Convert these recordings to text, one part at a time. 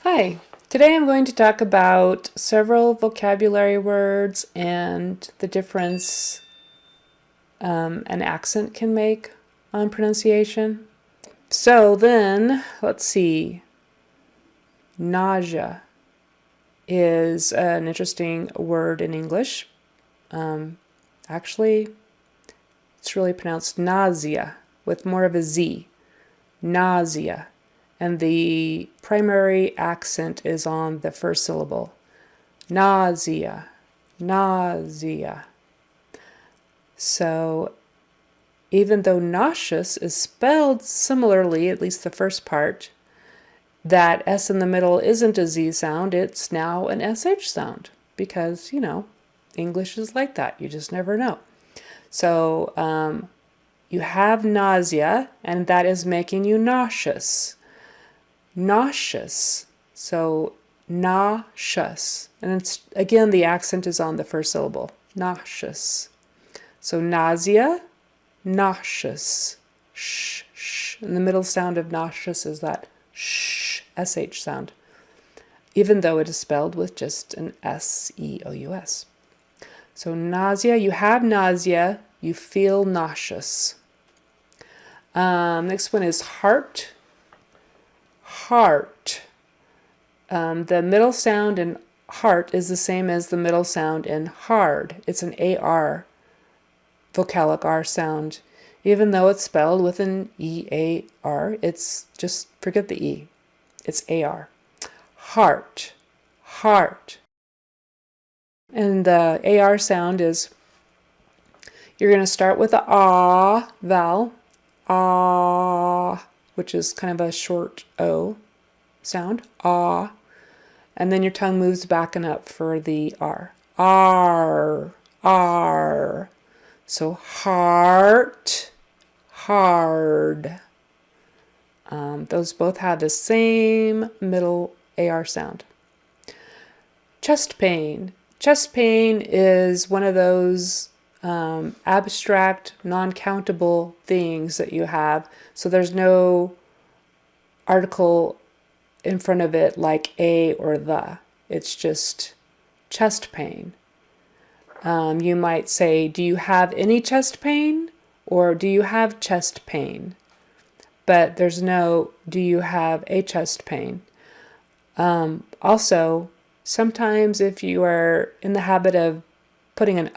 Hi, today I'm going to talk about several vocabulary words and the difference an accent can make on pronunciation. So then, let's see. Nausea is an interesting word in English. Actually, it's really pronounced nausea with more of a Z. Nausea. And the primary accent is on the first syllable. Nausea, nausea. So even though nauseous is spelled similarly, at least the first part, that S in the middle isn't a Z sound, it's now an SH sound. Because, English is like that. You just never know. So you have nausea, and that is making you nauseous. Nauseous. So nauseous. And it's, again, the accent is on the first syllable. Nauseous. So nausea, nauseous. Sh, sh. And the middle sound of nauseous is that sh, sh sound, even though it is spelled with just an S-E-O-U-S. So nausea, you have nausea, you feel nauseous. Next one is heart. Heart. The middle sound in heart is the same as the middle sound in hard. It's an AR, vocalic R sound. Even though it's spelled with an E-A-R, it's just, forget the E. It's A-R. Heart. Heart. And the AR sound is, you're going to start with the ah vowel. Ah, which is kind of a short O sound, ah, and then your tongue moves back and up for the R. R, R. So heart, hard. Those both have the same middle AR sound. Chest pain. Chest pain is one of those abstract, non-countable things that you have. So there's no article in front of it like a or the. It's just chest pain. You might say, do you have any chest pain? Or do you have chest pain? But there's no, do you have a chest pain? Also, sometimes if you are in the habit of putting an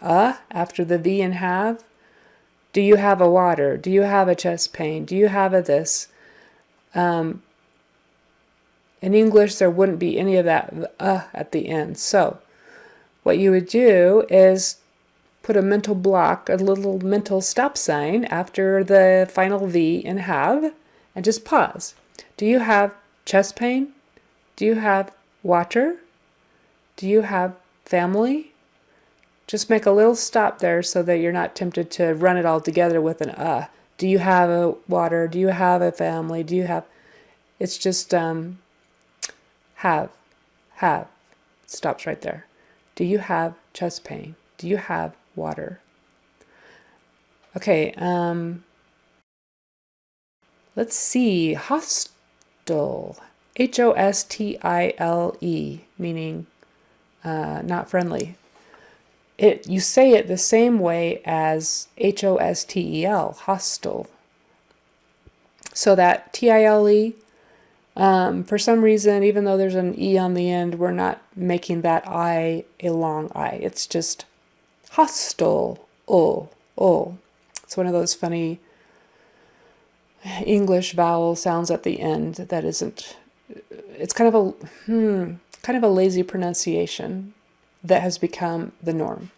after the V and have, do you have a water? Do you have a chest pain? Do you have a this? In English, there wouldn't be any of that at the end. So what you would do is put a mental block, a little mental stop sign after the final V in have, and just pause. Do you have chest pain? Do you have water? Do you have family? Just make a little stop there so that you're not tempted to run it all together with an Do you have a water? Do you have a family? Do you have... It's just have. Stops right there. Do you have chest pain? Do you have water? Okay, let's see. Hostile. H-O-S-T-I-L-E, meaning not friendly. You say it the same way as H-O-S-T-E-L, hostile. So that T-I-L-E, for some reason, even though there's an E on the end, we're not making that I a long I. It's just hostile. Oh. It's one of those funny English vowel sounds at the end that isn't. It's kind of a lazy pronunciation that has become the norm.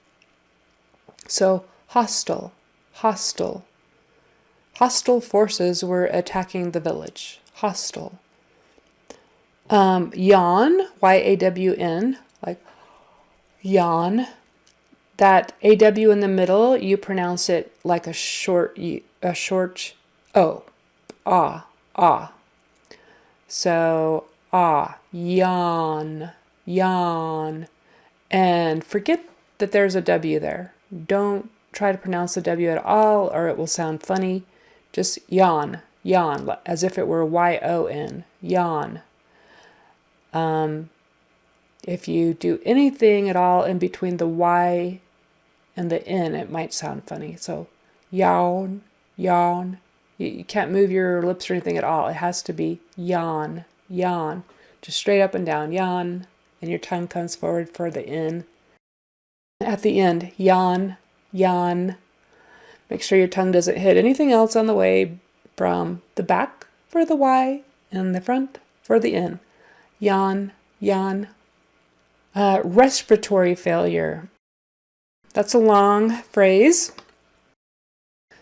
So hostile. Hostile forces were attacking the village. Hostile. Yawn, Y-A-W-N, like yawn. That A-W in the middle, you pronounce it like a short O. Ah. So, yawn. And forget that there's a W there. Don't try to pronounce the W at all, or it will sound funny. Just yawn, as if it were Y-O-N, yawn. If you do anything at all in between the Y and the N, it might sound funny. So yawn, yawn. You can't move your lips or anything at all. It has to be yawn, yawn. Just straight up and down, yawn. And your tongue comes forward for the N. At the end, yawn, yawn. Make sure your tongue doesn't hit anything else on the way from the back for the Y and the front for the N. Yawn, yawn. Respiratory failure. That's a long phrase.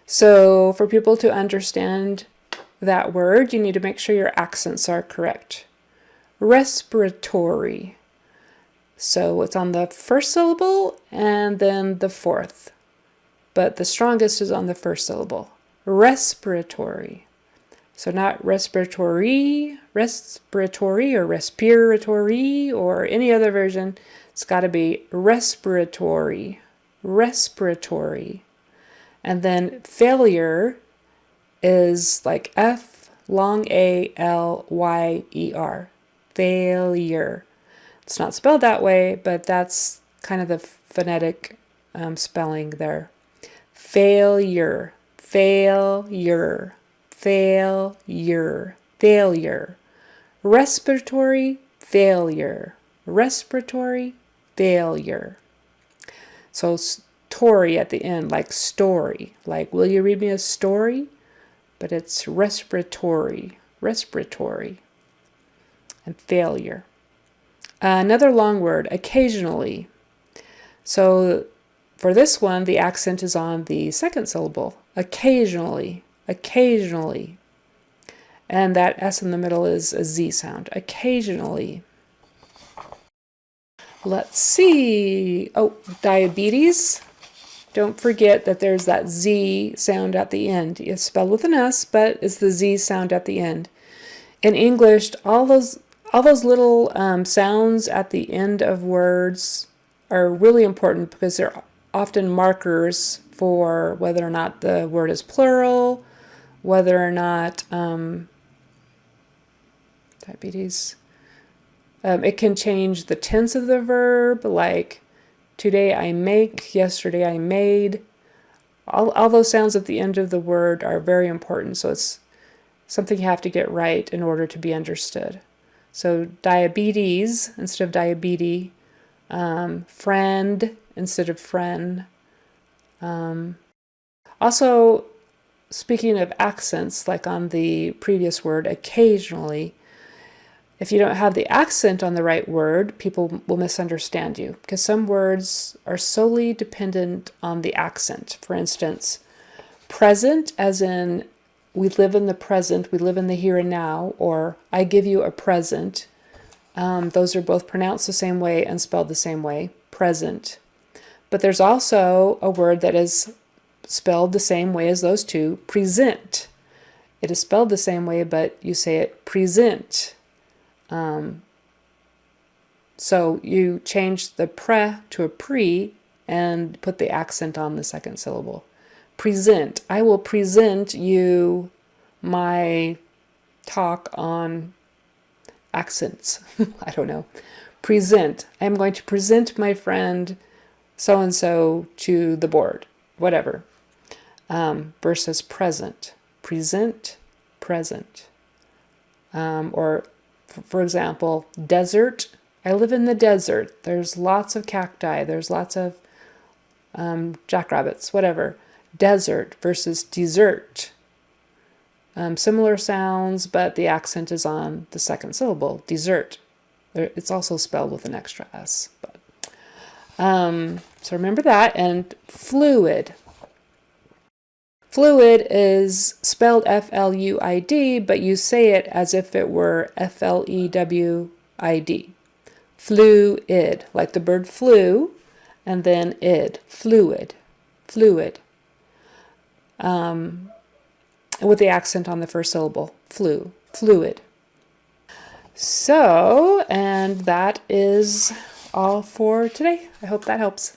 So for people to understand that word, you need to make sure your accents are correct. Respiratory. So it's on the first syllable and then the fourth. But the strongest is on the first syllable. Respiratory. So not respiratory, respiratory or respiratory or any other version. It's got to be respiratory, respiratory. And then failure is like F long A-L-Y-E-R. Failure. It's not spelled that way, but that's kind of the phonetic spelling there. Failure, failure, failure, failure. Respiratory failure, respiratory failure. So story at the end, like story, like will you read me a story? But it's respiratory, respiratory, and failure. Another long word, occasionally. So for this one, the accent is on the second syllable, occasionally, occasionally. And that S in the middle is a Z sound, occasionally. Let's see. Oh, diabetes. Don't forget that there's that Z sound at the end. It's spelled with an S, but it's the Z sound at the end. In English, all those little sounds at the end of words are really important because they're often markers for whether or not the word is plural, whether or not diabetes. It can change the tense of the verb, like today I make, yesterday I made. All those sounds at the end of the word are very important, so it's something you have to get right in order to be understood. So diabetes instead of diabetes, friend instead of friend. Also, speaking of accents, like on the previous word, occasionally, if you don't have the accent on the right word, people will misunderstand you because some words are solely dependent on the accent. For instance, present, as in we live in the present, we live in the here and now, or I give you a present. Those are both pronounced the same way and spelled the same way, present. But there's also a word that is spelled the same way as those two, present. It is spelled the same way, but you say it present. So you change the pre to a pre and put the accent on the second syllable. Present. I will present you my talk on accents. I don't know. Present. I'm going to present my friend so-and-so to the board. Whatever. Versus present. Present, present. Or, for example, desert. I live in the desert. There's lots of cacti. There's lots of jackrabbits, whatever. Desert versus dessert. Similar sounds, but the accent is on the second syllable, dessert. It's also spelled with an extra S. But so remember that. And fluid. Fluid is spelled F-L-U-I-D, but you say it as if it were F-L-E-W-I-D. Fluid, like the bird flew, and then id, fluid, fluid. With the accent on the first syllable, fluid. So, and that is all for today. I hope that helps.